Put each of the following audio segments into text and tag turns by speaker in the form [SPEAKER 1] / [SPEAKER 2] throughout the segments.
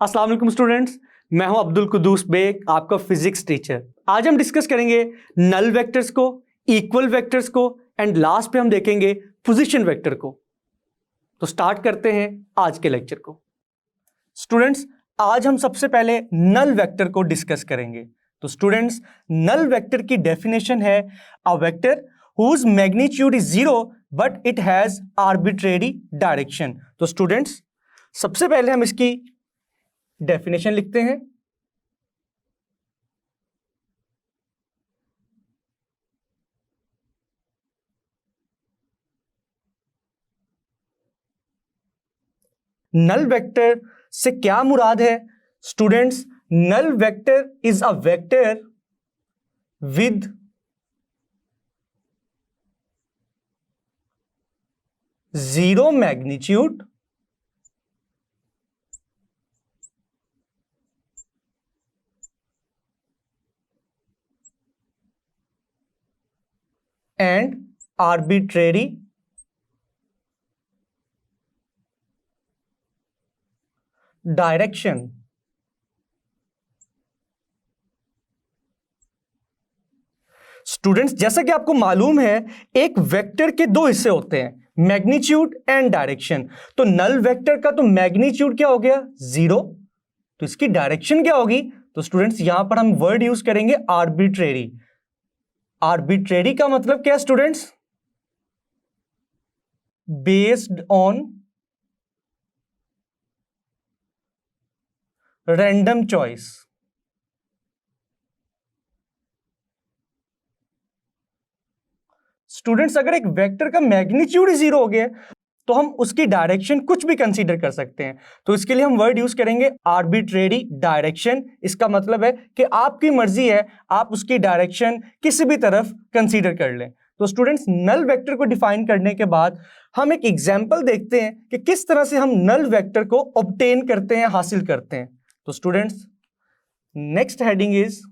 [SPEAKER 1] अस्सलाम वालेकुम स्टूडेंट्स, मैं हूं अब्दुल कुद्दूस बेग, आपका फिजिक्स टीचर। आज हम डिस्कस करेंगे नल वेक्टर्स को, इक्वल वेक्टर्स को एंड लास्ट पे हम देखेंगे पोजीशन वेक्टर को। तो स्टार्ट करते हैं आज के लेक्चर को। स्टूडेंट्स, आज हम सबसे पहले नल वेक्टर को डिस्कस करेंगे। तो स्टूडेंट्स, नल वेक्टर की डेफिनेशन है a vector whose magnitude is 0 but it has arbitrary direction। तो स्टूडेंट्स, सबसे पहले हम इसकी डेफिनेशन लिखते हैं। नल वेक्टर से क्या मुराद है? Students, null vector is a vector with zero magnitude and arbitrary direction। Students, जैसा कि आपको मालूम है, एक वेक्टर के दो हिस्से होते हैं, मैग्नीट्यूड एंड डायरेक्शन। तो नल वेक्टर का तो मैग्नीट्यूड क्या हो गया? 0। तो इसकी डायरेक्शन क्या होगी? तो स्टूडेंट्स, यहां पर हम वर्ड यूज करेंगे आर्बिट्रेरी। आर्बिट्रेरी का मतलब क्या है students? Based on random choice. Students, अगर एक वेक्टर का मैग्नीट्यूड ही 0 हो गया तो हम उसकी डायरेक्शन कुछ भी कंसीडर कर सकते हैं। तो इसके लिए हम वर्ड यूज करेंगे आर्बिट्रेरी डायरेक्शन। इसका मतलब है कि आपकी मर्जी है, आप उसकी डायरेक्शन किसी भी तरफ कंसीडर कर लें। तो स्टूडेंट्स, नल वेक्टर को डिफाइन करने के बाद हम एक एग्जांपल देखते हैं कि किस तरह से हम नल वेक्टर को ऑब्टेन करते हैं, हासिल करते हैं। तो students, next heading is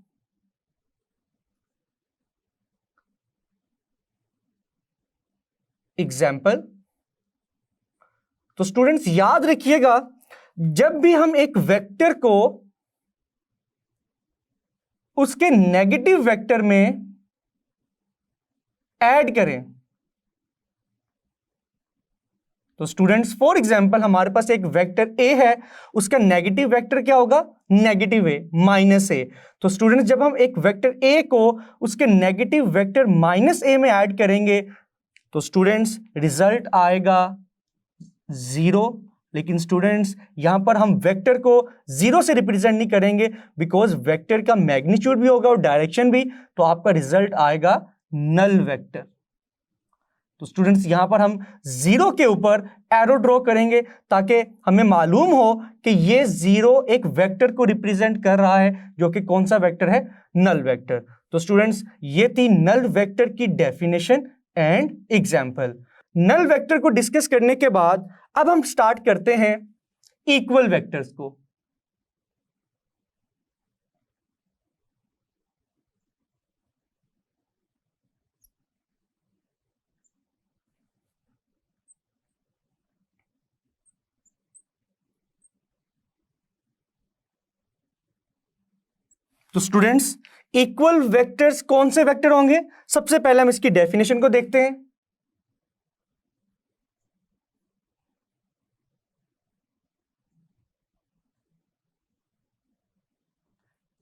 [SPEAKER 1] example. तो स्टूडेंट्स, याद रखिएगा, जब भी हम एक वेक्टर को उसके नेगेटिव वेक्टर में ऐड करें, तो स्टूडेंट्स फॉर एग्जांपल हमारे पास एक वेक्टर ए है, उसका नेगेटिव वेक्टर क्या होगा? नेगेटिव ए, माइनस ए। तो स्टूडेंट्स, जब हम एक वेक्टर ए को उसके नेगेटिव वेक्टर माइनस ए में ऐड करेंगे तो स्टूडेंट्स रिजल्ट आएगा 0। लेकिन स्टूडेंट्स, यहां पर हम वेक्टर को 0 से रिप्रेजेंट नहीं करेंगे, बिकॉज वेक्टर का मैग्नीट्यूड भी होगा और डायरेक्शन भी। तो आपका रिजल्ट आएगा नल वेक्टर। तो स्टूडेंट्स, यहां पर हम 0 के ऊपर एरो ड्रॉ करेंगे ताकि हमें मालूम हो कि ये 0 एक वेक्टर को रिप्रेजेंट कर रहा है, जो कि कौन सा वेक्टर है? Null vector. तो स्टूडेंट्स, ये थी नल वेक्टर की definition and example. Null vector को डिस्कस करने के बाद अब हम स्टार्ट करते हैं इक्वल वेक्टर्स को। तो स्टूडेंट्स, इक्वल वेक्टर्स कौन से वेक्टर होंगे? सबसे पहले हम इसकी डेफिनेशन को देखते हैं।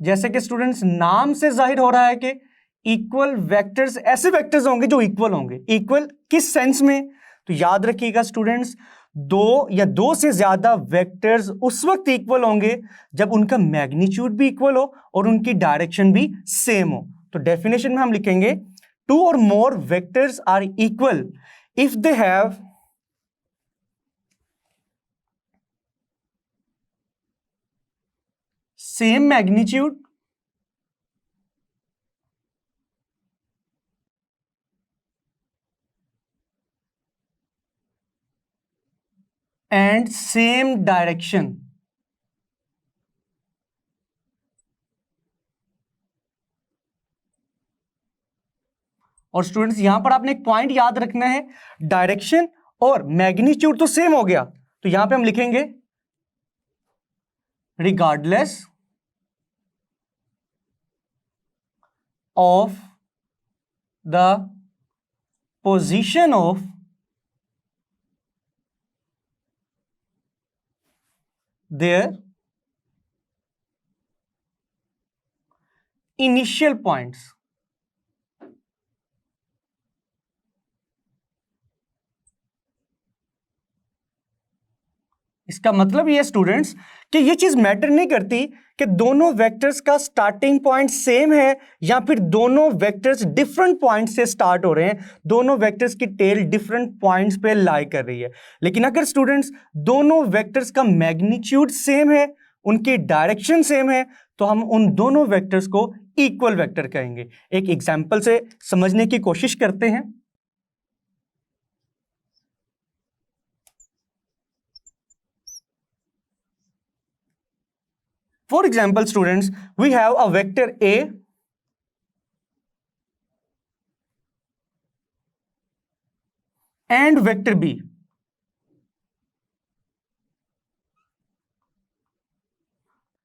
[SPEAKER 1] जैसे कि स्टूडेंट्स, नाम से जाहिर हो रहा है कि इक्वल वेक्टर्स ऐसे वेक्टर्स होंगे जो इक्वल होंगे। इक्वल किस सेंस में? तो याद रखिएगा स्टूडेंट्स, दो या दो से ज्यादा वेक्टर्स उस वक्त इक्वल होंगे जब उनका मैग्नीट्यूड भी इक्वल हो और उनकी डायरेक्शन भी सेम हो। तो डेफिनेशन में हम लिखेंगे 2 or more vectors are equal if they have same magnitude and same direction। और स्टूडेंट्स, यहां पर आपने एक पॉइंट याद रखना है, डायरेक्शन और मैग्नीट्यूड तो सेम हो गया, तो यहां पे हम लिखेंगे regardless of the position of their initial points. इसका मतलब ये स्टूडेंट्स कि ये चीज मैटर नहीं करती कि दोनों वेक्टर्स का स्टार्टिंग पॉइंट सेम है या फिर दोनों वेक्टर्स डिफरेंट पॉइंट से स्टार्ट हो रहे हैं, दोनों वेक्टर्स की टेल डिफरेंट पॉइंट्स पे लाई कर रही है। लेकिन अगर स्टूडेंट्स दोनों वेक्टर्स का मैग्नीट्यूड सेम है, उनकी डायरेक्शन सेम है, तो हम उन दोनों वेक्टर्स को इक्वल वेक्टर कहेंगे। एक एग्जाम्पल से समझने की कोशिश करते हैं। For example, students, we have a vector A and vector B.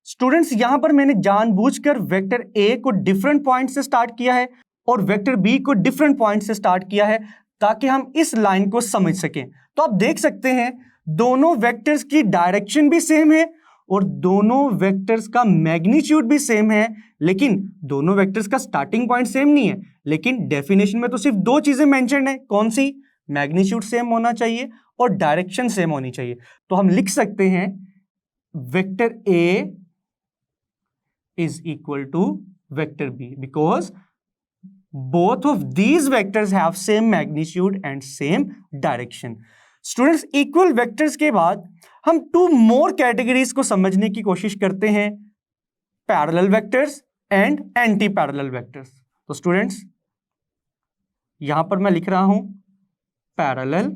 [SPEAKER 1] Students यहां पर मैंने जानबूझकर वेक्टर A को डिफरेंट पॉइंट से स्टार्ट किया है और वेक्टर B को डिफरेंट पॉइंट से स्टार्ट किया है ताकि हम इस लाइन को समझ सकें। तो आप देख सकते हैं दोनों वेक्टर्स की डायरेक्शन भी सेम है और दोनों वेक्टर्स का मैग्नीट्यूड भी सेम है, लेकिन दोनों वेक्टर्स का स्टार्टिंग पॉइंट सेम नहीं है। लेकिन डेफिनेशन में तो सिर्फ दो चीजें मेंशन है, कौन सी? मैग्नीट्यूड सेम होना चाहिए और डायरेक्शन सेम होनी चाहिए। तो हम लिख सकते हैं vector A is equal to vector B because both of these vectors have same magnitude and same direction. Students equal vectors के बाद हम टू मोर कैटेगरीज को समझने की कोशिश करते हैं, parallel vectors and anti parallel vectors. तो स्टूडेंट्स यहां पर मैं लिख रहा हूं parallel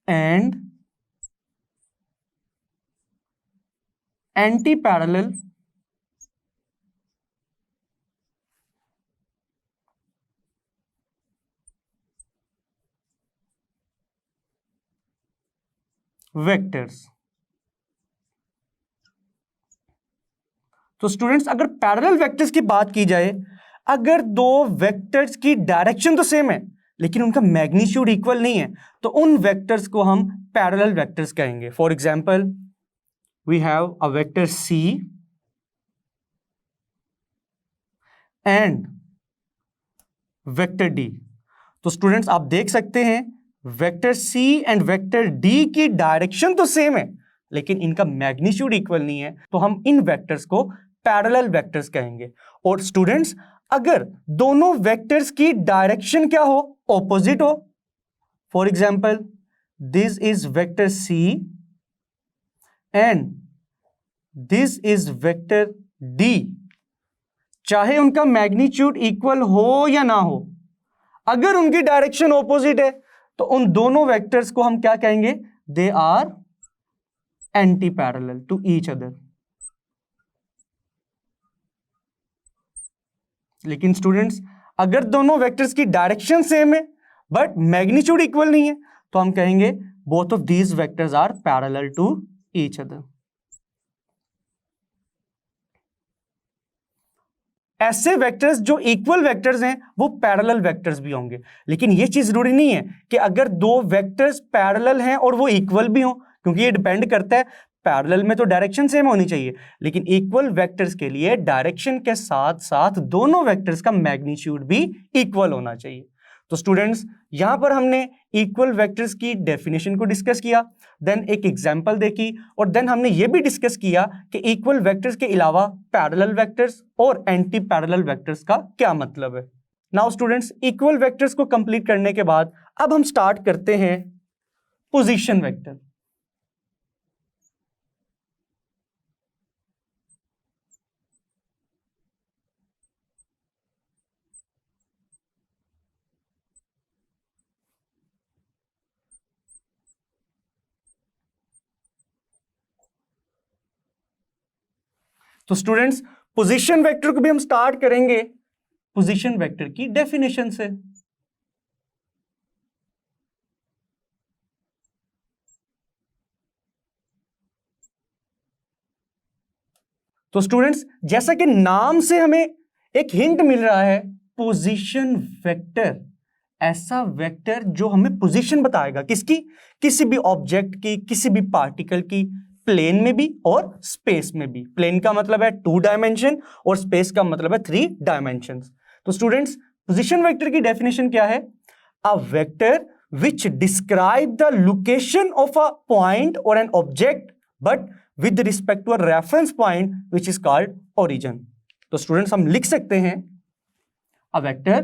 [SPEAKER 1] and anti parallel vectors. तो स्टूडेंट्स अगर पैरेलल वेक्टर्स की बात की जाए, अगर दो वेक्टर्स की डायरेक्शन तो सेम है लेकिन उनका मैग्नीट्यूड इक्वल नहीं है, तो उन वेक्टर्स को हम पैरेलल वेक्टर्स कहेंगे। For example we have a vector C and vector D। तो स्टूडेंट्स आप देख सकते हैं vector C and vector D की डायरेक्शन तो सेम है लेकिन इनका मैग्नीट्यूड इक्वल नहीं है, तो हम इन वेक्टर्स को पैरेलल वेक्टर्स कहेंगे। और स्टूडेंट्स अगर दोनों वेक्टर्स की डायरेक्शन क्या हो? ऑपोजिट हो। For example this is vector C and this is vector D, चाहे उनका मैग्नीट्यूड इक्वल हो या ना हो, अगर उनकी डायरेक्शन ऑपोजिट है तो उन दोनों वेक्टर्स को हम क्या कहेंगे? They are anti parallel to each other. लेकिन स्टूडेंट्स अगर दोनों वेक्टर्स की डायरेक्शन सेम है बट मैग्नीट्यूड इक्वल नहीं है, तो हम कहेंगे both of these vectors are parallel to each other. ऐसे वेक्टर्स जो इक्वल वेक्टर्स हैं वो पैरेलल वेक्टर्स भी होंगे। लेकिन ये चीज जरूरी नहीं है कि अगर दो वेक्टर्स पैरेलल हैं और वो इक्वल भी हों, क्योंकि ये डिपेंड करता है, पैरेलल में तो डायरेक्शन सेम होनी चाहिए लेकिन इक्वल वेक्टर्स के लिए डायरेक्शन के साथ साथ दोनों वेक्टर्स का मैग्नीट्यूड भी इक्वल होना चाहिए। तो स्टूडेंट्स यहां पर हमने इक्वल वेक्टर्स की डेफिनेशन को डिस्कस किया, देन एक एग्जांपल देखी और देन हमने ये भी डिस्कस किया कि इक्वल वेक्टर्स के अलावा पैरेलल वेक्टर्स और एंटी पैरेलल वेक्टर्स का क्या मतलब है। नाउ स्टूडेंट्स इक्वल वेक्टर्स को कंप्लीट करने के बाद अब हम स्टार्ट करते हैं पोजीशन वेक्टर। तो स्टूडेंट्स पोजीशन वेक्टर को भी हम स्टार्ट करेंगे पोजीशन वेक्टर की डेफिनेशन से। तो स्टूडेंट्स जैसा कि नाम से हमें एक हिंट मिल रहा है, पोजीशन वेक्टर, ऐसा वेक्टर जो हमें पोजीशन बताएगा, किसकी? किसी भी ऑब्जेक्ट की, किसी भी पार्टिकल की, प्लेन में भी और स्पेस में भी। प्लेन का मतलब है 2 डायमेंशन और स्पेस का मतलब है 3 डायमेंशन। तो स्टूडेंट्स पोजीशन वेक्टर की डेफिनेशन क्या है? A vector which describe the location of a point or an object but with respect to a reference point which is called origin। तो स्टूडेंट्स हम लिख सकते हैं a vector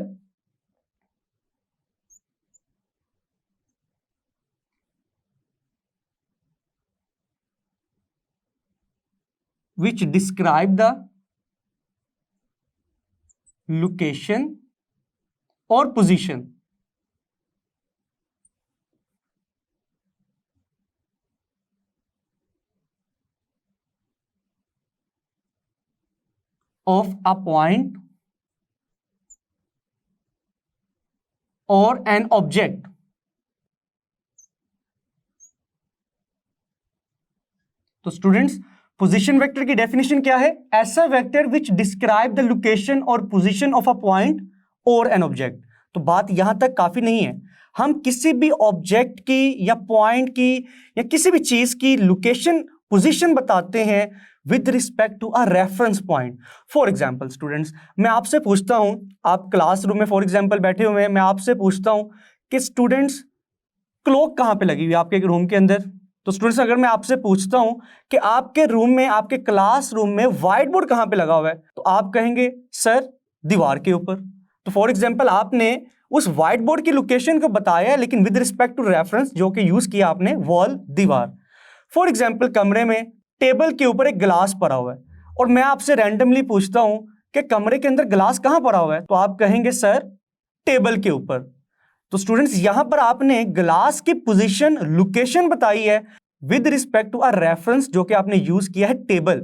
[SPEAKER 1] which describe the location or position of a point or an object तो students position vector की definition क्या है? ऐसा vector which describe the location और पोजीशन ऑफ अ पॉइंट और एन ऑब्जेक्ट। तो बात यहां तक काफी नहीं है, हम किसी भी ऑब्जेक्ट की या पॉइंट की या किसी भी चीज की लोकेशन पोजीशन बताते हैं with respect to a reference point. For example students, मैं आपसे पूछता हूं, आप क्लासरूम में फॉर एग्जांपल बैठे हुए हैं, मैं आपसे पूछता हूं कि स्टूडेंट्स क्लॉक कहां पे लगी हुई है आपके रूम के अंदर। तो स्टूडेंट्स अगर मैं आपसे पूछता हूं कि आपके रूम में, आपके क्लासरूम में व्हाइट बोर्ड कहां पे लगा हुआ है, तो आप कहेंगे सर दीवार के ऊपर। तो फॉर एग्जांपल आपने उस व्हाइट बोर्ड की लोकेशन को बताया, लेकिन विद रिस्पेक्ट टू रेफरेंस जो कि यूज किया आपने वॉल, दीवार। फॉर एग्जाम्पल कमरे में टेबल के ऊपर एक गिलास पड़ा हुआ है और मैं आपसे रैंडमली पूछता हूं कि कमरे के अंदर गिलास कहां पड़ा हुआ है, तो आप कहेंगे सर टेबल के ऊपर। तो स्टूडेंट्स यहां पर आपने ग्लास की पोजीशन, लोकेशन बताई है with respect to a reference जो कि आपने यूज किया है टेबल।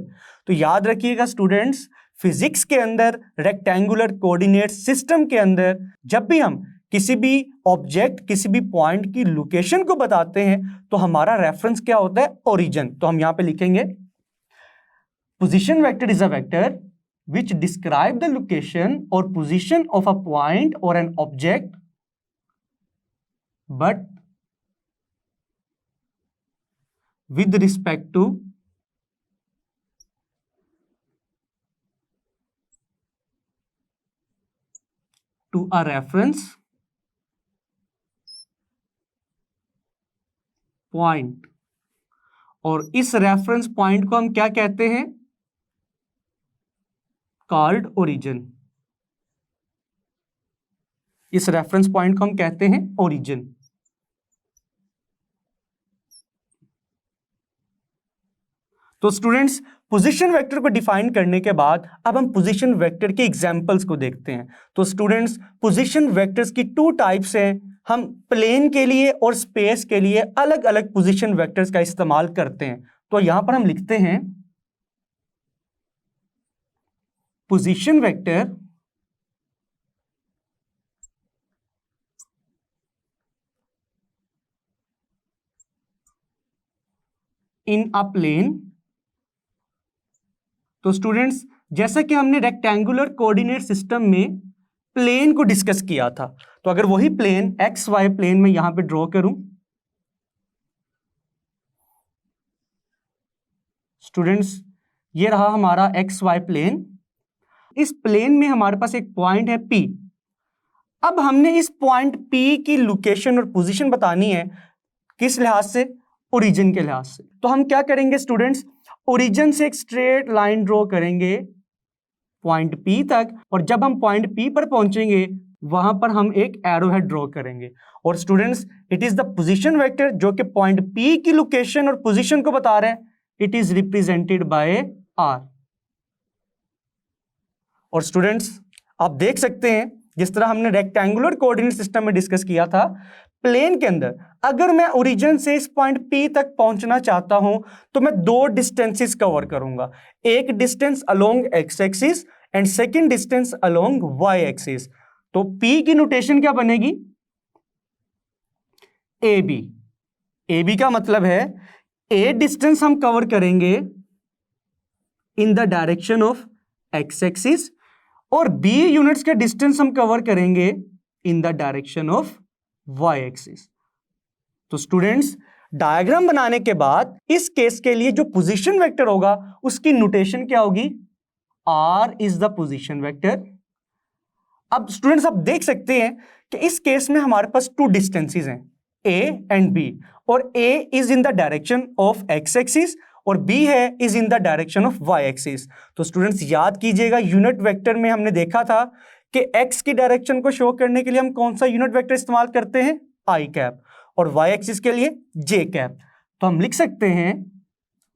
[SPEAKER 1] तो याद रखिएगा स्टूडेंट्स, फिजिक्स के अंदर रेक्टेंगुलर कोऑर्डिनेट सिस्टम के अंदर जब भी हम किसी भी ऑब्जेक्ट, किसी भी पॉइंट की लोकेशन को बताते हैं तो हमारा रेफरेंस क्या होता है? ओरिजिन। तो हम यहां पे लिखेंगे position vector is a vector which describe the location और पोजीशन ऑफ अ पॉइंट और an object but with respect to a reference point। और इस रेफरेंस पॉइंट को हम क्या कहते हैं? Called origin. इस रेफरेंस पॉइंट को हम कहते हैं ओरिजिन। तो स्टूडेंट्स पोजीशन वेक्टर को डिफाइन करने के बाद अब हम पोजीशन वेक्टर के एग्जांपल्स को देखते हैं। तो स्टूडेंट्स पोजीशन वेक्टर्स की 2 टाइप्स हैं। हम प्लेन के लिए और स्पेस के लिए अलग अलग पोजीशन वेक्टर्स का इस्तेमाल करते हैं। तो यहां पर हम लिखते हैं position vector in a plane. तो स्टूडेंट्स जैसा कि हमने रेक्टेंगुलर कोऑर्डिनेट सिस्टम में प्लेन को डिस्कस किया था, तो अगर वही प्लेन एक्स वाई प्लेन में यहां पे ड्रॉ करूं, स्टूडेंट्स ये रहा हमारा एक्स वाई प्लेन। इस प्लेन में हमारे पास एक पॉइंट है P। अब हमने इस पॉइंट P की लोकेशन और पोजीशन बतानी है किस लिहाज से? ओरिजिन के लिहाज से। तो हम क्या करेंगे स्टूडेंट्स, ओरिजिन से एक स्ट्रेट लाइन ड्रॉ करेंगे पॉइंट P तक, और जब हम पॉइंट P पर पहुंचेंगे वहां पर हम एक एरो हेड ड्रॉ करेंगे। और students it is the position vector जो कि पॉइंट P की लोकेशन और पोजीशन को बता रहे हैं। It is represented by R। और स्टूडेंट्स आप देख सकते हैं जिस तरह हमने रेक्टेंगुलर कोऑर्डिनेट सिस्टम में डिस्कस किया था, प्लेन के अंदर अगर मैं ओरिजिन से इस पॉइंट P तक पहुंचना चाहता हूं तो मैं 2 डिस्टेंसेस कवर करूंगा। एक distance along X axis and second distance along Y axis. तो P की नोटेशन क्या बनेगी? AB। AB का मतलब है A डिस्टेंस हम कवर करेंगे इन the direction of X axis, और b यूनिट्स का डिस्टेंस हम कवर करेंगे इन the direction of y axis. तो स्टूडेंट्स, डायग्राम बनाने के बाद इस केस के लिए जो पोजीशन वेक्टर होगा उसकी नोटेशन क्या होगी? r is the position vector. अब स्टूडेंट्स आप देख सकते हैं कि इस केस में हमारे पास टू डिस्टेंसेस हैं, a एंड b, और a is in the direction of x axis और b है is in the direction of y axis. तो स्टूडेंट्स याद कीजिएगा, यूनिट वेक्टर में हमने देखा था कि x की डायरेक्शन को शो करने के लिए हम कौन सा यूनिट वेक्टर इस्तेमाल करते हैं? i कैप, और y एक्सिस के लिए j कैप। तो हम लिख सकते हैं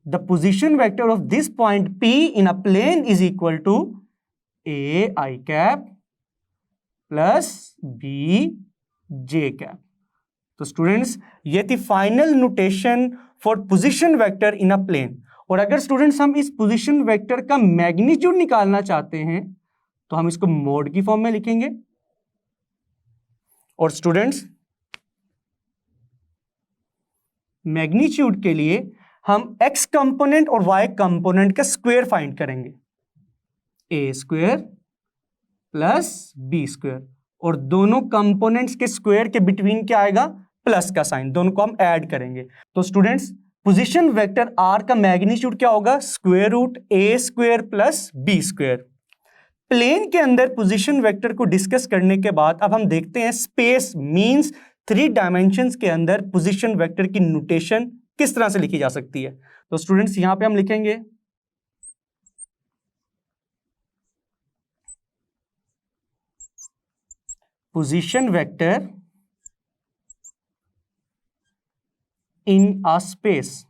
[SPEAKER 1] the position vector of this point p in a plane is equal to a i cap plus b j cap. तो स्टूडेंट्स, ये थी final notation for position vector in a plane. और अगर स्टूडेंट्स हम इस पोजीशन वेक्टर का magnitude निकालना चाहते हैं तो हम इसको मोड की फॉर्म में लिखेंगे। और स्टूडेंट्स, मैग्नीट्यूड के लिए हम x कंपोनेंट और y कंपोनेंट का स्क्वायर फाइंड करेंगे, a square plus b square, और दोनों कंपोनेंट्स के स्क्वायर के बिटवीन क्या आएगा? प्लस का साइन, दोनों को हम ऐड करेंगे। तो स्टूडेंट्स, पोजीशन वेक्टर r का मैग्नीट्यूड क्या होगा? Square root a square plus b square. Plane के अंदर पोजीशन वेक्टर को डिस्कस करने के बाद अब हम देखते हैं स्पेस मींस 3 डायमेंशंस के अंदर पोजीशन वेक्टर की नोटेशन किस तरह से लिखी जा सकती है। तो स्टूडेंट्स, यहां पे हम लिखेंगे position vector in a space.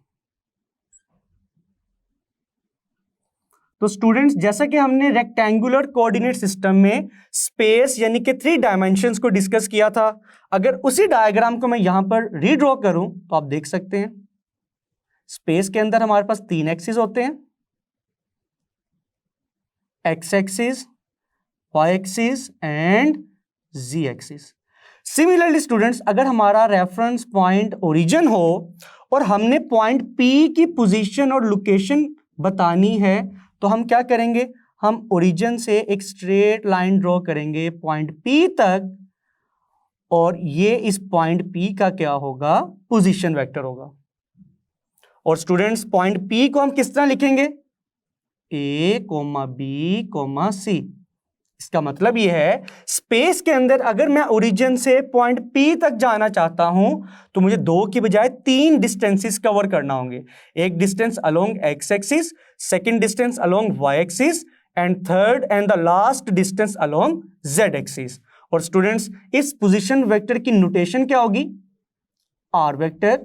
[SPEAKER 1] तो स्टूडेंट्स, जैसा कि हमने रेक्टेंगुलर कोऑर्डिनेट सिस्टम में स्पेस यानी कि 3 डायमेंशंस को डिस्कस किया था, अगर उसी डायग्राम को मैं यहां पर रीड्रॉ करूं तो आप देख सकते हैं स्पेस के अंदर हमारे पास 3 एक्सिस होते हैं, X axis, Y axis and Z axis. Similarly students, अगर हमारा रेफरेंस पॉइंट ओरिजिन हो और हमने पॉइंट P की पोजीशन और लोकेशन बतानी है तो हम क्या करेंगे? हम ओरिजिन से एक स्ट्रेट लाइन ड्रॉ करेंगे पॉइंट P तक, और ये इस पॉइंट P का क्या होगा? पोजीशन वेक्टर होगा। और स्टूडेंट्स, पॉइंट P को हम किस तरह लिखेंगे? A, B, C। इसका मतलब यह है स्पेस के अंदर अगर मैं ओरिजिन से पॉइंट P तक जाना चाहता हूं तो मुझे 2 की बजाय 3 डिस्टेंसेस कवर करना होंगे। एक distance along x axis, second distance along y axis, and third and the last distance along z axis. और स्टूडेंट्स, इस पोजीशन वेक्टर की नोटेशन क्या होगी? r vector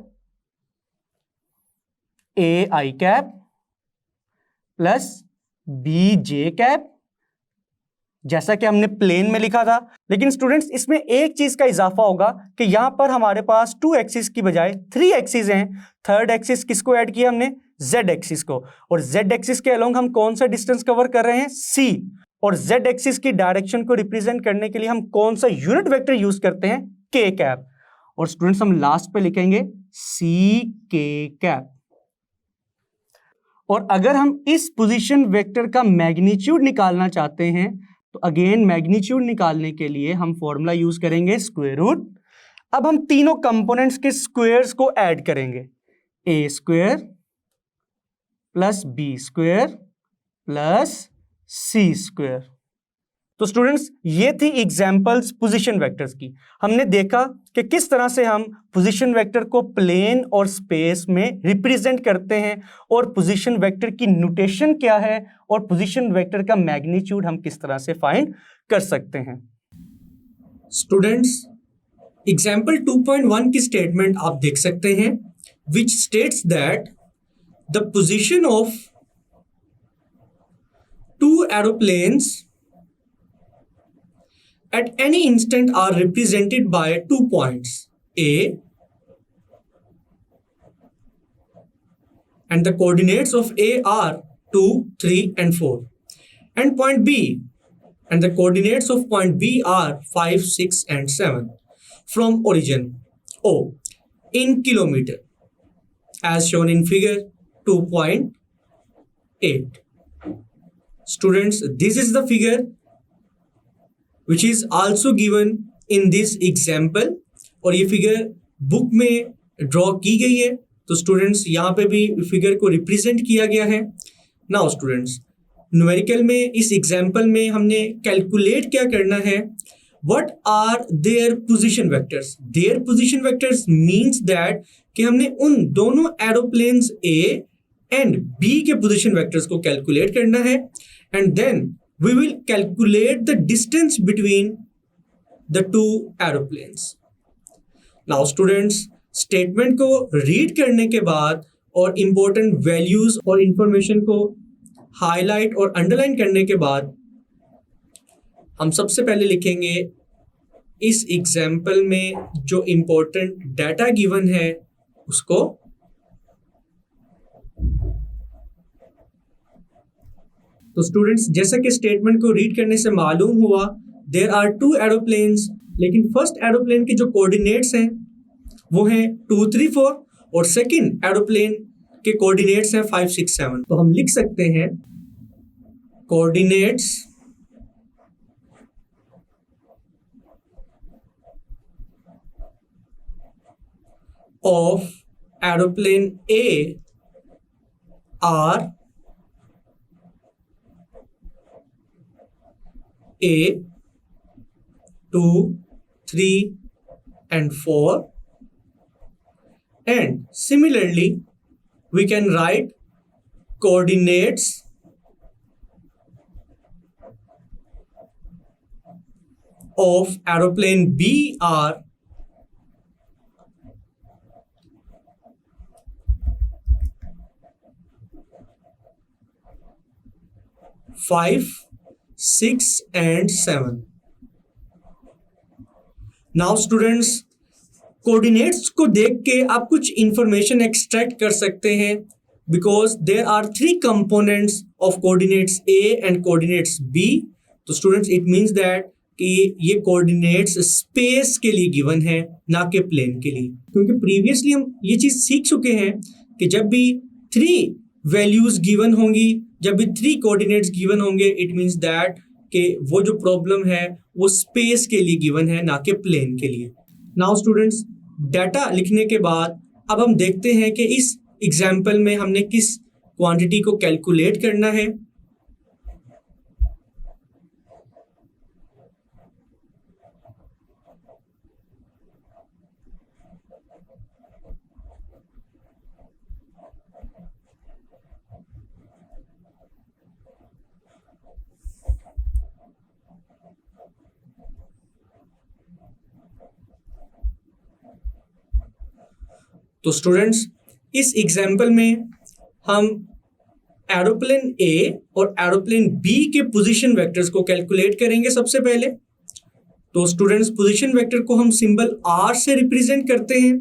[SPEAKER 1] a i cap plus b j cap, जैसा कि हमने plane में लिखा था। लेकिन स्टूडेंट्स, इसमें एक चीज का इजाफा होगा कि यहां पर हमारे पास 2 एक्सिस की बजाय 3 एक्सिस हैं। थर्ड एक्सिस किसको ऐड किया हमने? z एक्सिस को। और z एक्सिस के अलोंग हम कौन सा डिस्टेंस कवर कर रहे हैं? c। और z एक्सिस की डायरेक्शन को रिप्रेजेंट करने के लिए हम कौन सा यूनिट वेक्टर यूज करते हैं? k cap. और स्टूडेंट्स, हम लास्ट पे लिखेंगे c k कैप। और अगर हम इस पोजीशन वेक्टर का मैग्नीट्यूड निकालना चाहते हैं तो अगेन मैग्नीट्यूड निकालने के लिए हम फॉर्मूला यूज करेंगे स्क्वायर रूट। अब हम तीनों कंपोनेंट्स के स्क्वायर्स को ऐड करेंगे, a square plus b square plus c square. तो स्टूडेंट्स, ये थी एग्जांपल्स पोजीशन वेक्टर्स की। हमने देखा कि किस तरह से हम पोजीशन वेक्टर को प्लेन और स्पेस में रिप्रेजेंट करते हैं, और पोजीशन वेक्टर की नोटेशन क्या है, और पोजीशन वेक्टर का मैग्नीट्यूड हम किस तरह से फाइंड कर सकते हैं। स्टूडेंट्स, एग्जांपल 2.1 की स्टेटमेंट आप देख सकते हैं, which states that the position of 2 aeroplanes at any instant are represented by 2 points A and the coordinates of A are 2, 3 and 4, and point B and the coordinates of point B are 5, 6 and 7 from origin O in kilometer as shown in figure 2.8. Students this is the figure which is also given in this example, और ये figure book में draw की गई है। तो students यहाँ पे भी फिगर को रिप्रेजेंट किया गया है। नाउ स्टूडेंट्स न्यूमेरिकल में इस एग्जाम्पल में हमने कैलकुलेट क्या करना है, what are their position vectors. Their position vectors means that कि हमने उन दोनों एरोप्लेन्स ए एंड बी के पोजीशन वेक्टर्स को कैलकुलेट करना है, and then we will calculate the distance between the two aeroplanes. Now students statement को read करने के बाद और इंपॉर्टेंट वैल्यूज और इंफॉर्मेशन को हाईलाइट और अंडरलाइन करने के बाद हम सबसे पहले लिखेंगे इस एग्जाम्पल में जो इंपॉर्टेंट डाटा गिवन है उसको। तो स्टूडेंट्स जैसा कि स्टेटमेंट को रीड करने से मालूम हुआ देयर आर टू एरोप्लेन्स, लेकिन फर्स्ट एरोप्लेन के जो कोऑर्डिनेट्स हैं वो हैं 2, 3, 4 और सेकंड एरोप्लेन के कोऑर्डिनेट्स हैं 5, 6, 7। तो हम लिख सकते हैं coordinates of aeroplane A are A, 2, 3 and 4, and similarly we can write coordinates of aeroplane B are 5, 6 and 7। Now students coordinates को देख के आप कुछ इंफॉर्मेशन एक्सट्रैक्ट कर सकते हैं, because there are 3 components of coordinates A and coordinates B. तो students it means that कि ये कोऑर्डिनेट्स स्पेस के लिए गिवन है, ना कि प्लेन के लिए, क्योंकि प्रीवियसली हम ये चीज सीख चुके हैं कि जब भी 3 वैल्यूज गिवन होंगी, जब भी 3 कोऑर्डिनेट्स गिवन होंगे, इट मींस दैट कि वो जो प्रॉब्लम है वो स्पेस के लिए गिवन है, ना कि प्लेन के लिए। नाउ स्टूडेंट्स डाटा लिखने के बाद अब हम देखते हैं कि इस एग्जाम्पल में हमने किस क्वांटिटी को कैलकुलेट करना है। तो स्टूडेंट्स इस एग्जाम्पल में हम एरोप्लेन ए और एरोप्लेन बी के पोजीशन वेक्टर्स को कैलकुलेट करेंगे सबसे पहले। तो स्टूडेंट्स पोजीशन वेक्टर को हम सिंबल आर से रिप्रेजेंट करते हैं।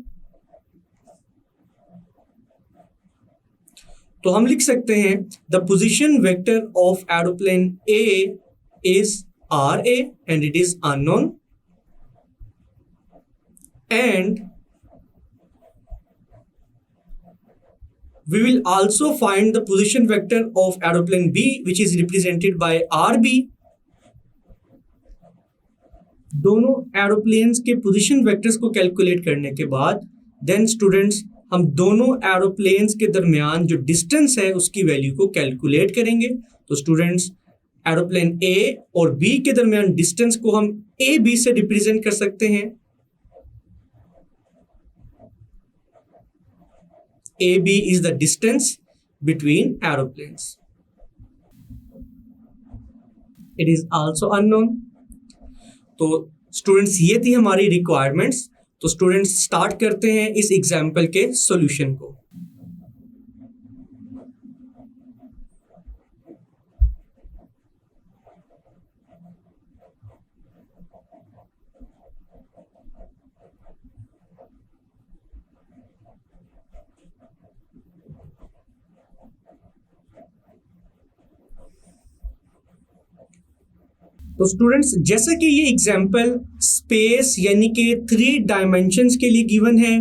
[SPEAKER 1] तो हम लिख सकते हैं the position vector of aeroplane A is R A and it is unknown, and we will also find the position vector of aeroplane B, which is represented by RB। दोनों aeroplanes के position vectors को calculate करने के बाद then students हम दोनों aeroplanes के दरमियान जो डिस्टेंस है उसकी वैल्यू को कैलकुलेट करेंगे। तो स्टूडेंट्स एरोप्लेन A और B के दरमियान डिस्टेंस को हम AB से रिप्रेजेंट कर सकते हैं। AB is the distance between aeroplanes. It is also unknown। तो स्टूडेंट्स ये थी हमारी रिक्वायरमेंट्स। तो स्टूडेंट्स स्टार्ट करते हैं इस एग्जाम्पल के सॉल्यूशन को। तो स्टूडेंट्स जैसा कि ये एग्जाम्पल स्पेस यानी कि 3 डायमेंशंस के लिए गिवन है,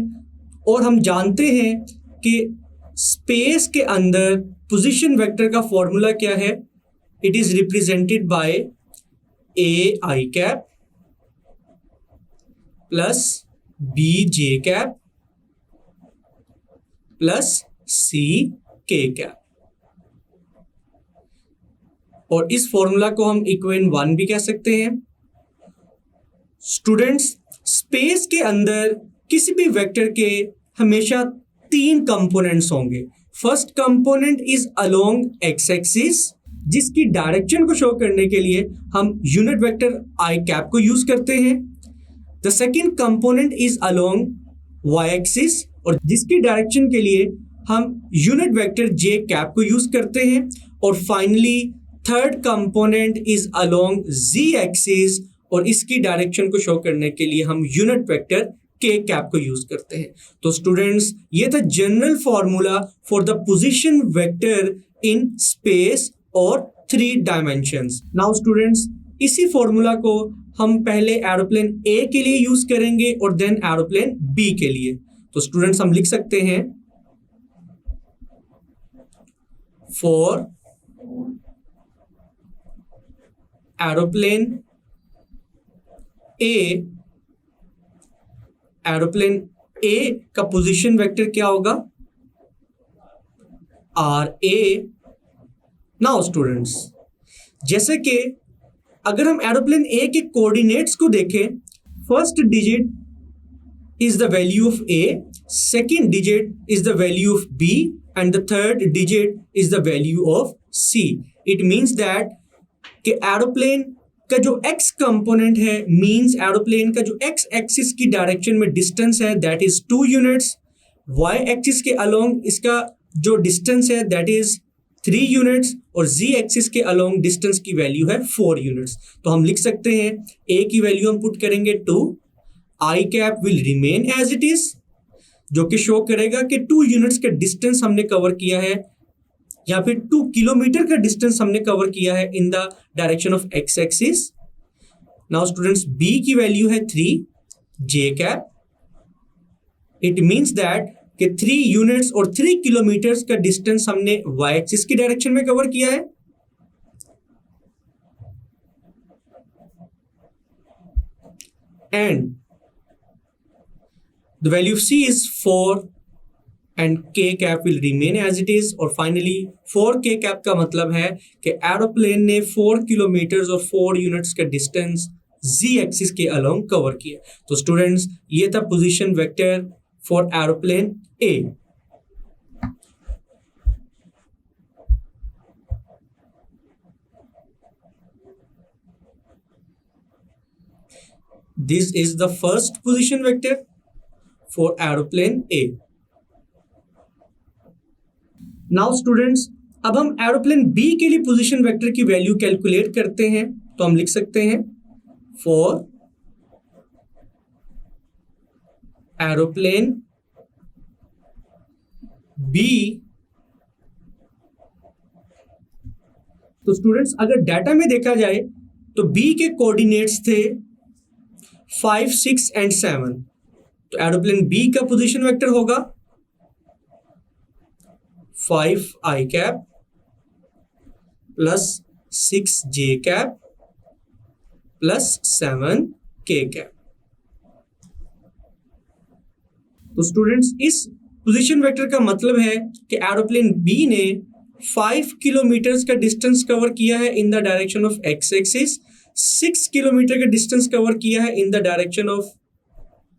[SPEAKER 1] और हम जानते हैं कि स्पेस के अंदर पोजीशन वेक्टर का फॉर्मूला क्या है, it is represented by A I cap plus B J cap plus C K cap, और इस फॉर्मूला को हम इक्वेशन 1 भी कह सकते हैं। स्टूडेंट्स, स्पेस के अंदर किसी भी वेक्टर के हमेशा 3 कंपोनेंट्स होंगे। First component is along X axis, जिसकी डायरेक्शन को शो करने के लिए हम यूनिट वेक्टर आई कैप को यूज करते हैं। The second component is along Y axis, और जिसकी डायरेक्शन के लिए हम यूनिट वेक्टर जे कैप को यूज करते हैं। और finally third component is along Z axis, और इसकी डायरेक्शन को शो करने के लिए हम यूनिट वेक्टर के कैप को यूज करते हैं। तो स्टूडेंट्स, ये था general formula for the position vector in space और 3 डायमेंशंस। नाउ स्टूडेंट्स, इसी फॉर्मूला को हम पहले एरोप्लेन ए के लिए यूज करेंगे और देन एरोप्लेन बी के लिए। तो स्टूडेंट्स, हम लिख सकते हैं फॉर एरोप्लेन ए का पोजीशन वेक्टर क्या होगा? R A. नाउ स्टूडेंट्स, जैसे कि अगर हम एरोप्लेन ए के कोऑर्डिनेट्स को देखें, first digit is the value of A, second digit is the value of B and the third digit is the value of C. It means that कि aeroplane का जो x कंपोनेंट है means aeroplane का जो x axis की direction में distance है that is 2 units, y axis के अलोंग इसका जो डिस्टेंस है दैट इज 3 यूनिट्स, और z एक्सिस के अलोंग डिस्टेंस की वैल्यू है 4 यूनिट्स। तो हम लिख सकते हैं a की वैल्यू हम पुट करेंगे 2, I cap will remain as it is, जो कि शो करेगा कि 2 यूनिट्स का डिस्टेंस हमने कवर किया है, या फिर 2 किलोमीटर का डिस्टेंस हमने कवर किया है in the direction of X axis. Now students, B की वैल्यू है 3 J cap. It means that कि 3 यूनिट्स और 3 किलोमीटर का डिस्टेंस हमने वाई एक्सिस की डायरेक्शन में कवर किया है। And the value of C is 4 and k cap will remain as it is। और फाइनली 4k cap का मतलब है कि एरोप्लेन ने 4 किलोमीटर और 4 यूनिट्स का डिस्टेंस z एक्सिस के अलोंग कवर किया। तो स्टूडेंट्स, ये था position vector for aeroplane A. This is the first position vector for aeroplane A. Now students, अब हम एरोप्लेन बी के लिए पोजीशन वेक्टर की वैल्यू कैलकुलेट करते हैं। तो हम लिख सकते हैं फॉर एरोप्लेन बी। तो स्टूडेंट्स, अगर डाटा में देखा जाए तो बी के कोऑर्डिनेट्स थे 5, 6 एंड 7। तो एरोप्लेन बी का पोजीशन वेक्टर होगा 5 I cap plus 6 J cap plus 7 K cap. तो स्टूडेंट्स, इस पोजीशन वेक्टर का मतलब है कि एरोप्लेन बी ने 5 किलोमीटर का डिस्टेंस कवर किया है in the direction of X axis, 6 kilometre का डिस्टेंस कवर किया है in the direction of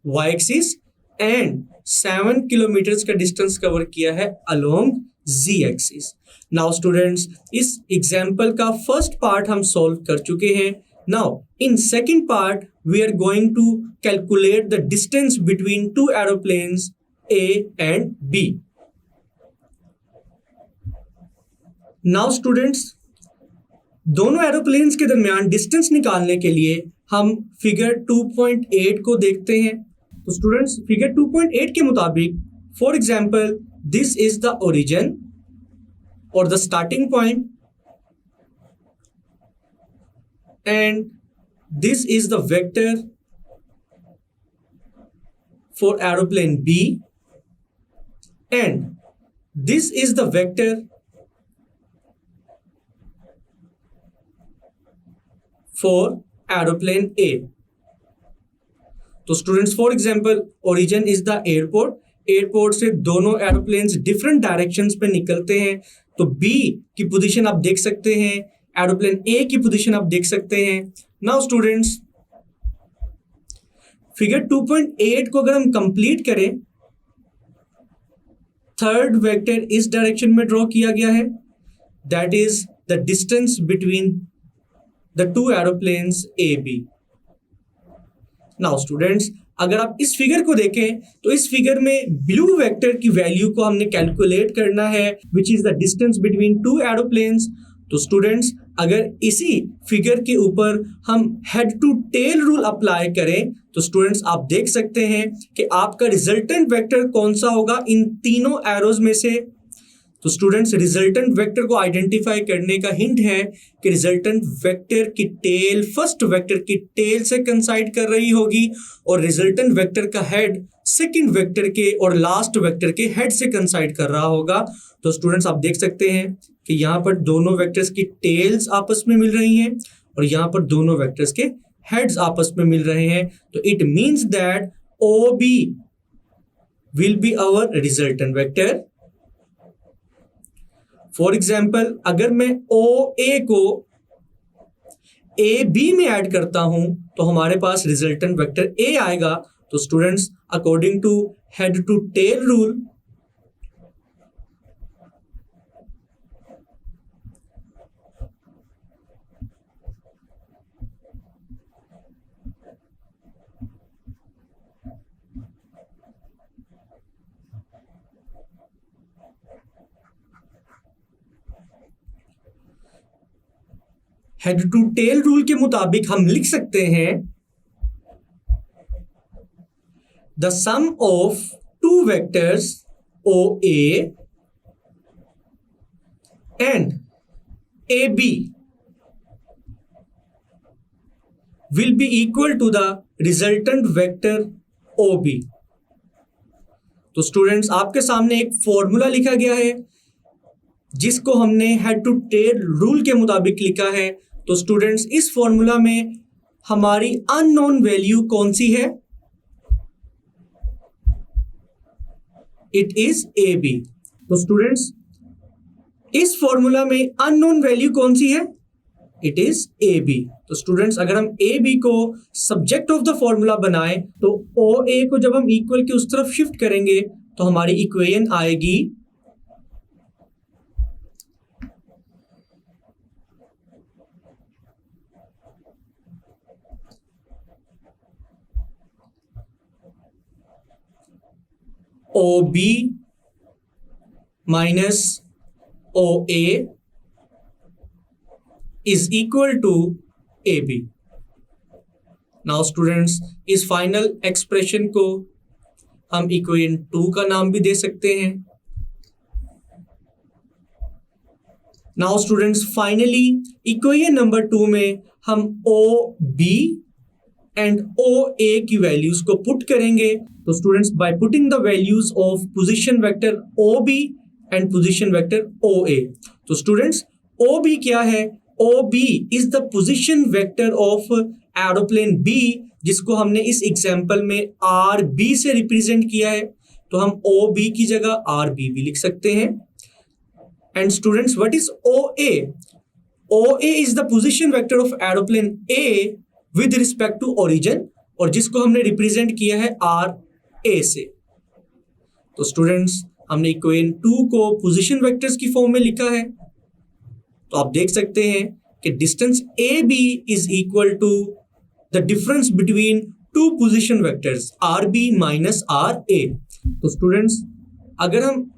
[SPEAKER 1] Y axis, and 7 kilometre का डिस्टेंस कवर किया है along z axis. Now students, इस एग्जाम्पल का फर्स्ट पार्ट हम सॉल्व कर चुके हैं। Now in second part we are going to calculate the distance between 2 aeroplanes A and B। Now students, दोनों एरोप्लेन्स के दरमियान डिस्टेंस निकालने के लिए हम फिगर 2.8 को देखते हैं। तो स्टूडेंट्स, फिगर 2.8 के मुताबिक, for example, this is the origin or the starting point, and this is the vector for aeroplane B, and this is the vector for aeroplane A. तो students for example origin is the airport, airport से दोनों aeroplanes different directions पे निकलते हैं। तो B की position आप देख सकते हैं, एरोप्लेन ए की पोजीशन आप देख सकते हैं। नाउ स्टूडेंट्स फिगर 2.8 को अगर हम कंप्लीट करें, थर्ड वेक्टर इस डायरेक्शन में ड्रॉ किया गया है, that is the distance between the two aeroplanes A B. Now students अगर आप इस फिगर को देखें तो इस फिगर में ब्लू वेक्टर की वैल्यू को हमने कैलकुलेट करना है, which is the distance between two aeroplanes. तो स्टूडेंट्स अगर इसी फिगर के ऊपर हम head to tail rule apply करें तो स्टूडेंट्स आप देख सकते हैं कि आपका रिजल्टेंट वेक्टर कौन सा होगा इन तीनों एरोज में से। तो स्टूडेंट्स रिजल्टेंट वेक्टर को आइडेंटिफाई करने का हिंट है कि रिजल्टेंट वेक्टर की टेल फर्स्ट वेक्टर की टेल से कंसाइड कर रही होगी और रिजल्टेंट वेक्टर का हेड सेकंड वेक्टर के और लास्ट वेक्टर के हेड से कंसाइड कर रहा होगा। तो स्टूडेंट्स आप देख सकते हैं कि यहाँ पर दोनों वेक्टर्स की टेल्स आपस में मिल रही हैं और यहाँ पर दोनों वेक्टर्स के हेड्स आपस में मिल रहे हैं। तो it means that O B will be our resultant vector. For example अगर मैं ओ ए को ए बी में ऐड करता हूं तो हमारे पास रिजल्टेंट वेक्टर ए आएगा। तो students according to head to tail rule head to tail rule के मुताबिक हम लिख सकते हैं the sum of two vectors O A and A B will be equal to the resultant vector O B. तो students आपके सामने एक फॉर्मूला लिखा गया है जिसको हमने हेड टू टेल रूल के मुताबिक लिखा है। तो स्टूडेंट्स इस फॉर्मूला में हमारी अननोन वैल्यू कौन सी है? It is A B. तो स्टूडेंट्स इस फॉर्मूला में अननोन वैल्यू कौन सी है? It is A B. तो स्टूडेंट्स अगर हम ए बी को सब्जेक्ट ऑफ द फॉर्मूला बनाएं तो ओ ए को जब हम इक्वल के उस तरफ शिफ्ट करेंगे तो हमारी इक्वेशन आएगी O B minus O A is equal to A B. Now students इस फाइनल एक्सप्रेशन को हम इक्वेशन 2 का नाम भी दे सकते हैं। Now students finally equation number 2 में हम ओ बी एंड ओ ए की वैल्यूज को पुट करेंगे। तो students by putting the values of position vector O B and position vector O A, तो स्टूडेंट्स ओ बी क्या है? O B is the position vector of aeroplane B, जिसको हमने इस एग्जाम्पल में आर बी से रिप्रेजेंट किया है। तो हम ओ बी की जगह आर बी भी लिख सकते हैं। And students what is O A? O A is the position vector of aeroplane A with respect to origin, और जिसको हमने रिप्रेजेंट किया है आर ए से। तो स्टूडेंट्स हमने इक्वेशन 2 को पोजीशन वेक्टर्स की फॉर्म में लिखा है। तो आप देख सकते हैं कि distance A B is equal to the difference between two position vectors R B minus R A. तो स्टूडेंट्स अगर हम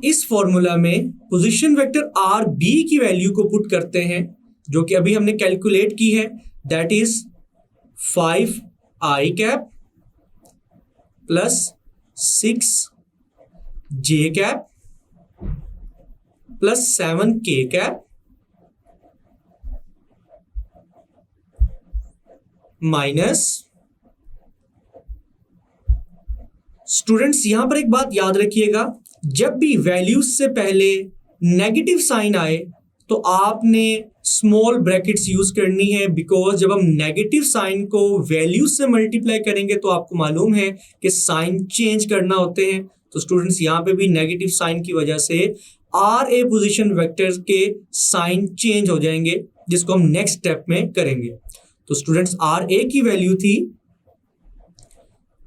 [SPEAKER 1] इस फॉर्मूला में पोजीशन वेक्टर आर बी की वैल्यू को पुट करते हैं, जो कि अभी हमने कैलकुलेट की है, that is 5 I cap plus 6 J cap plus 7 K cap minus, students यहां पर एक बात याद रखिएगा, जब भी वैल्यूज से पहले नेगेटिव साइन आए तो आपने स्मॉल ब्रैकेट्स यूज करनी है, बिकॉज जब हम नेगेटिव साइन को वैल्यू से मल्टीप्लाई करेंगे तो आपको मालूम है कि साइन चेंज करना होते हैं। तो स्टूडेंट्स यहाँ पे भी नेगेटिव साइन की वजह से आर ए पोजिशन वेक्टर के साइन चेंज हो जाएंगे, जिसको हम नेक्स्ट स्टेप में करेंगे। तो स्टूडेंट्स आर ए की वैल्यू थी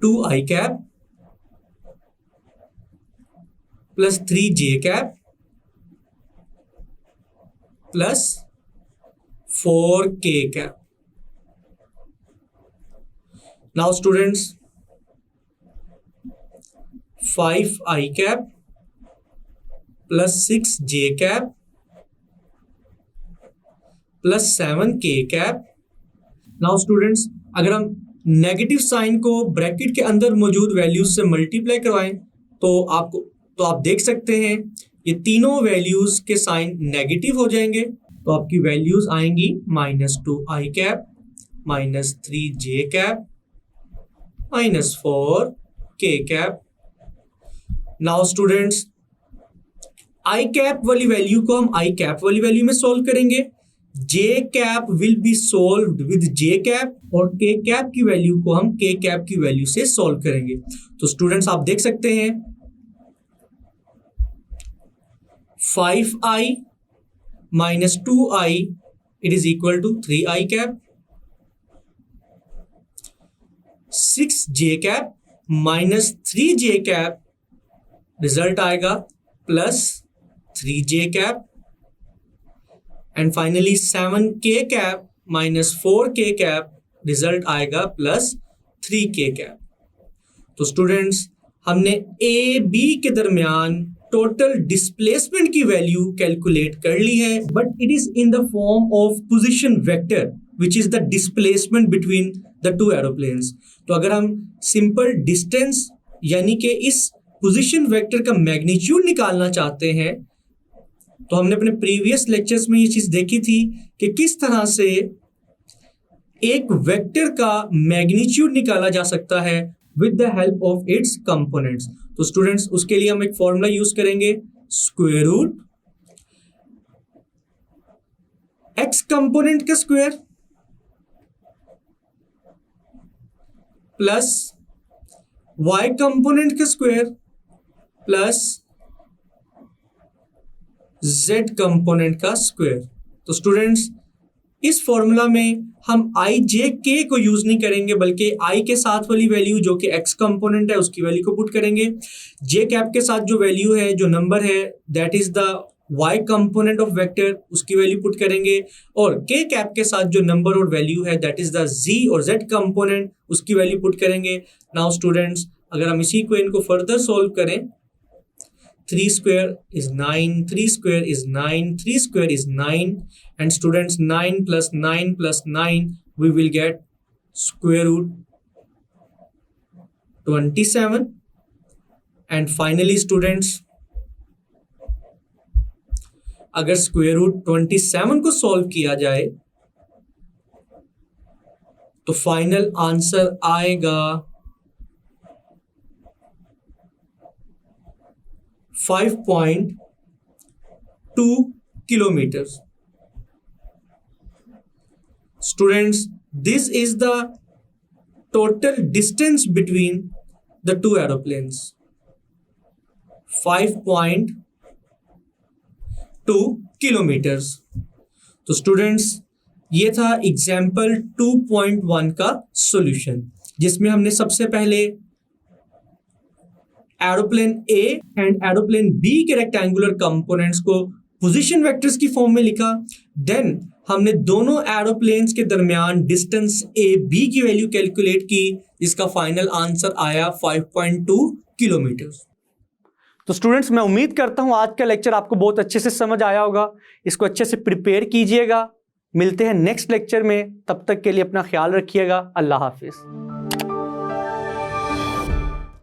[SPEAKER 1] 2i cap plus 3j cap plus 4k cap. Now students 5i cap plus 6j cap plus 7k cap. Now students अगर हम नेगेटिव साइन को ब्रैकेट के अंदर मौजूद वैल्यूज से मल्टीप्लाई करवाएं तो आप देख सकते हैं ये तीनों वैल्यूज के साइन नेगेटिव हो जाएंगे। तो आपकी वैल्यूज आएंगी -2i cap -3j cap -4k cap. Now students i cap वाली वैल्यू को हम i कैप वाली वैल्यू में सॉल्व करेंगे, j cap will be solved with j cap और k कैप की वैल्यू को हम k कैप की वैल्यू से सॉल्व करेंगे। तो स्टूडेंट्स आप देख सकते हैं 5i minus 2i it is equal to 3i cap, 6j cap minus 3j cap result आएगा plus 3j cap and finally 7k cap minus 4k cap result आएगा प्लस 3k cap। तो students हमने A B के दरमियान total displacement की value calculate कर ली है, but it is in the form of position vector which is the displacement between the two aeroplanes. तो अगर हम सिंपल डिस्टेंस यानी कि इस पोजीशन वेक्टर का मैग्नीट्यूड निकालना चाहते हैं तो हमने अपने प्रीवियस लेक्चर्स में ये चीज देखी थी कि किस तरह से एक वेक्टर का मैग्नीट्यूड निकाला जा सकता है with the help of its components. तो स्टूडेंट्स उसके लिए हम एक फॉर्मूला यूज करेंगे, स्क्वायर रूट एक्स कंपोनेंट का स्क्वायर प्लस वाई कंपोनेंट का स्क्वायर प्लस जेड कंपोनेंट का स्क्वायर। तो स्टूडेंट्स इस फॉर्मूला में हम आई जे के को यूज नहीं करेंगे, बल्कि आई के साथ वाली वैल्यू जो कि एक्स कंपोनेंट है उसकी वैल्यू को पुट करेंगे, जे कैप के साथ जो वैल्यू है जो नंबर है that is the Y component of vector उसकी वैल्यू पुट करेंगे, और के कैप के साथ जो नंबर और वैल्यू है दैट इज द जी और जेड कंपोनेंट उसकी वैल्यू पुट करेंगे। नाउ स्टूडेंट्स अगर हम इसी को इनको फर्दर सोल्व करें 3 square is 9, 3 square is 9, 3 square is 9 and students 9 plus 9 plus 9 we will get square root 27 and finally students अगर square root 27 को सॉल्व किया जाए तो फाइनल आंसर आएगा 5.2 kilometers. Students, this is the total distance between the two aeroplanes. 5.2 kilometers. तो students ये था example 2.1 का सॉल्यूशन, जिसमें हमने सबसे पहले aeroplane A and aeroplane B के रेक्टेंगुलर कंपोनेंट्स को पोजीशन वेक्टर्स की फॉर्म में लिखा। देन हमने दोनों एरोप्लेन्स के दरमियान डिस्टेंस ए बी की वैल्यू कैलकुलेट की, जिसका फाइनल आंसर आया 5.2 किलोमीटर। तो स्टूडेंट्स मैं उम्मीद करता हूं आज का लेक्चर आपको बहुत अच्छे से समझ आया होगा, इसको अच्छे से प्रिपेयर कीजिएगा। मिलते हैं नेक्स्ट लेक्चर में, तब तक के लिए अपना ख्याल रखिएगा। अल्लाह हाफिज।